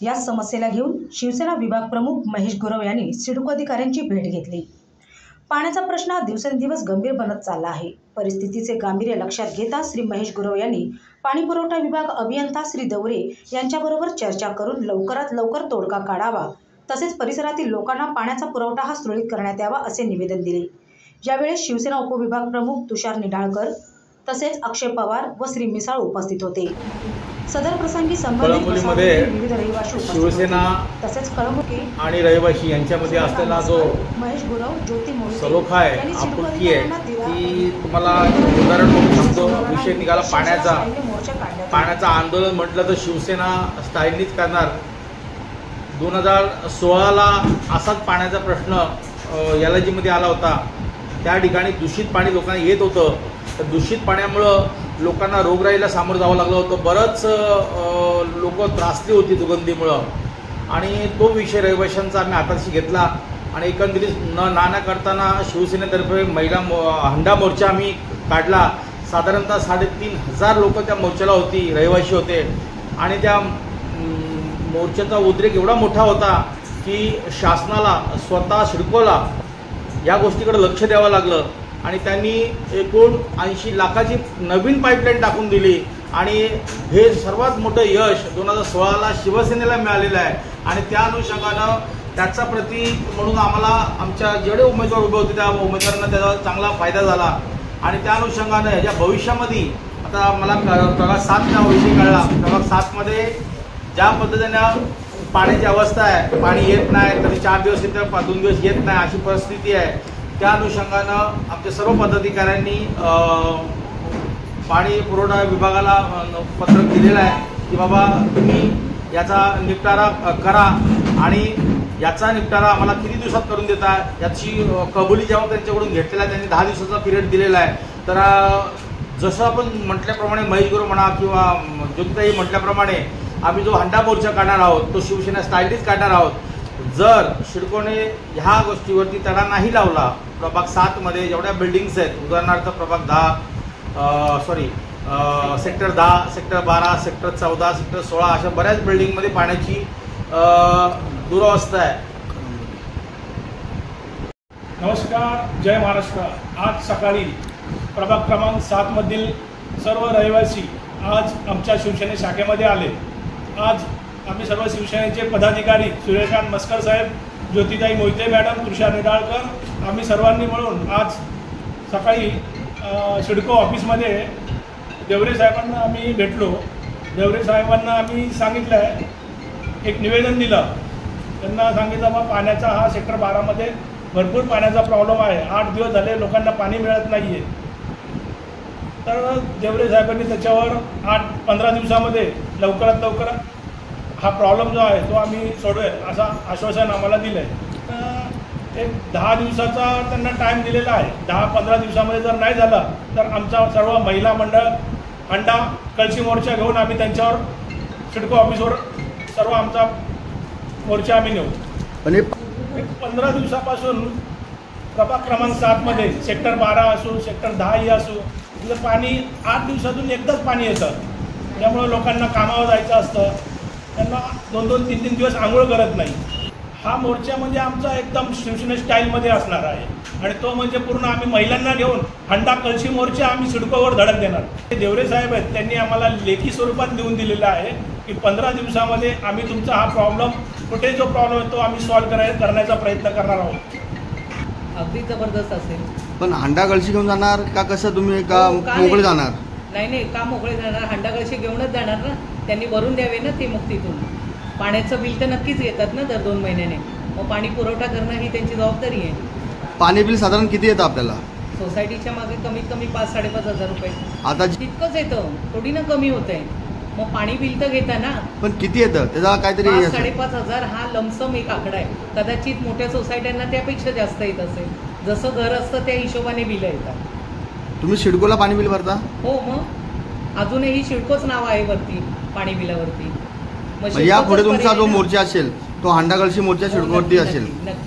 या समस्येला घेऊन शिवसेना विभाग प्रमुख महेश गुरव यांनी सिडको अधिकाऱ्यांची भेट घेतली। पाण्याचा प्रश्न दिवसेंदिवस गंभीर बनत चालला आहे। परिस्थितीचे गांभीर्य लक्षात घेता श्री महेश गुरव यांनी पाणी पुरवठा विभाग अभियंता श्री दवरे यांच्याबरोबर चर्चा करून लवकरात लवकर तोडगा काढावा, तसेच परिसरातील लोकांना पाण्याचा पुरवठा हा सुरळीत करण्यात यावा असे निवेदन दिले। यावेळी शिवसेना उपविभाग प्रमुख तुषार निढाळकर तसेच अक्षय पवार व श्री मिसाळ उपस्थित होते। सदर प्रसंगी संबंधित विविध रहिवासी शिवसेना तसेच कळमुकी आणि रहिवासी यांच्यामध्ये असलेला जो महेश गुरव ज्योती सलोखा आहे, आपुलकी आहे, ती तुम्हाला उदाहरण म्हणून सांगतो। विषय निघाला पाण्याचा आंदोलन म्हटलं तर शिवसेना स्थायीच करणार। 2016ला असाच पाण्याचा प्रश्न यालाजीमध्ये आला होता। त्या ठिकाणी दूषित पाणी लोकांना येत होतं। तर दूषित पाण्यामुळं लोकांना रोगराईला सामोरं जावं लागलं होतं। बरंच लोक त्रासली होती दुर्गंधीमुळं आणि तो विषय रहिवाशांचा आम्ही हाताशी घेतला आणि एकंदरीत नाना करताना शिवसेनेतर्फे महिला हंडा मोर्चा आम्ही काढला। साधारणतः 3500 लोक त्या मोर्चाला होती, रहिवाशी होते आणि त्या मोर्चाचा उद्रेक एवढा मोठा होता की शासनाला स्वतः सिडकोला या गोष्टीकडे लक्ष द्यावं लागलं आणि त्यांनी एकूण 80 लाखाची नवीन पाईपलाईन टाकून दिली आणि हे सर्वात मोठं यश 2016ला शिवसेनेला मिळालेलं आहे आणि त्या अनुषंगानं त्याचा प्रतीक म्हणून आम्हाला आमच्या जेवढे उमेदवार उभे होते त्या उमेदवारांना त्याचा चांगला फायदा झाला आणि त्या अनुषंगानं ह्याच्या भविष्यामध्ये आता मला प्रभाग 7चा विषय कळला। प्रभाग 7मध्ये ज्या पद्धतीनं पाण्याची अवस्था आहे, पाणी येत नाही, कधी 4 दिवस येतं, 2 दिवस येत नाही, अशी परिस्थिती आहे। त्या अनुषंगानं आमच्या सर्व पदाधिकाऱ्यांनी पाणी पुरवठा विभागाला पत्रक दिलेलं आहे की बाबा तुम्ही याचा निपटारा करा आणि याचा निपटारा आम्हाला किती दिवसात करून देता याची कबुली जेव्हा त्यांच्याकडून घेतलेला आहे, त्यांनी 10 दिवसाचा पिरियड दिलेला आहे। तर जसं आपण म्हटल्याप्रमाणे महेश गुरव म्हणा किंवा ज्योतिताई म्हटल्याप्रमाणे आम्ही जो हंडा मोर्चा काढणार आहोत तो शिवसेना स्टाईलच काढणार आहोत। जर सिडकोने ह्या गोष्टीवरती तडा नाही लावला, प्रभाग 7मध्ये जेवढ्या बिल्डिंग्स आहेत, उदाहरणार्थ प्रभाग 10 सेक्टर 10, सेक्टर 12, सेक्टर 14, सेक्टर 16 अशा बऱ्याच बिल्डिंगमध्ये पाण्याची दुरावस्था आहे। नमस्कार, जय महाराष्ट्र। आज सकाळी प्रभाग क्रमांक 7 मधील सर्व रहिवासी आज आमच्या शिवसेने शाखेमध्ये आले। आज आम्ही सर्व शिवसेनेचे पदाधिकारी सूर्यकांत मस्कर साहेब, ज्योतिताई मोहिते मॅडम, तुषार निढाळकर आम्ही सर्वांनी मिळून आज सकाळी सिडको ऑफिसमध्ये देवरे साहेबांना आम्ही भेटलो। देवरे साहेबांना आम्ही सांगितलं आहे, एक निवेदन दिलं, त्यांना सांगितलं बा पाण्याचा हा सेक्टर 12मध्ये भरपूर पाण्याचा प्रॉब्लेम आहे, 8 दिवस झाले लोकांना पाणी मिळत नाही आहे। तर देवरे साहेबांनी त्याच्यावर 8-15 दिवसामध्ये लवकरात लवकर हा प्रॉब्लेम जो आहे तो आम्ही सोडवेल असं आश्वासन आम्हाला दिलं आहे। एक 10 दिवसाचा त्यांना टाईम दिलेला आहे। 10-15 दिवसामध्ये जर नाही झालं तर आमचा सर्व महिला मंडळ हंडा कळशी मोर्चा घेऊन आम्ही त्यांच्यावर सिडको ऑफिसवर सर्व आमचा मोर्चा आम्ही नेऊ। आणि 15 दिवसापासून प्रभाग क्रमांक 7मध्ये सेक्टर 12 असो, सेक्टर 10 असो, तिथं पाणी 8 दिवसातून एकदाच पाणी येतं। त्यामुळे लोकांना कामावर जायचं असतं, त्यांना 2-2, 3-3 दिवस आंघोळ करत नाही। हा मोर्चा म्हणजे आमचा एकदम शिवसेना स्टाईलमध्ये असणार आहे आणि तो म्हणजे पूर्ण आम्ही महिलांना घेऊन हंडा कळशी मोर्चा आम्ही सिडकोवर धडक देणार। देवरे साहेब आहेत, त्यांनी आम्हाला लेखी स्वरूपात देऊन दिलेलं आहे की 15 दिवसामध्ये आम्ही तुमचा हा प्रॉब्लेम, कुठे जो प्रॉब्लेम आहे तो आम्ही सॉल्व्ह करण्याचा प्रयत्न करणार आहोत। अगदी जबरदस्त असेल। पण हंडा कळशी घेऊन जाणार का कसं तुम्ही का मोकळे जाणार? नाही, का मोकळे जाणार, हंडा कळशी घेऊनच जाणार ना। त्यांनी भरून द्यावे ना ते मुक्तीतून। पाण्याचं बिल तर नक्कीच घेतात ना दर 2 महिन्याने, मग पाणी पुरवठा करणं ही त्यांची जबाबदारी आहे। पाणी बिल साधारण किती येतं आपल्याला? सोसायटीच्या मागे कमीत कमी 5-5.5 हजार रुपये आता तितकंच येतं, थोडी ना कमी होत आहे। मग पाणी बिल तर घेता ना, पण किती येतं त्याचा काहीतरी? 5-5.5 हजार हा लमसम एक आकडा आहे। कदाचित मोठ्या सोसायट्यांना त्यापेक्षा जास्त येत असेल, जसं घर असतं त्या हिशोबाने बिलं येतात। तुम्ही सिडकोला पाणी बिल भरता? हो, मग अजूनही सिडकोच नाव आहे वरती पाणी बिलावरती। यापुढे तुमचा जो मोर्चा असेल तो हंडा कळशी मोर्चा सिडकोवरती असेल? नक्की।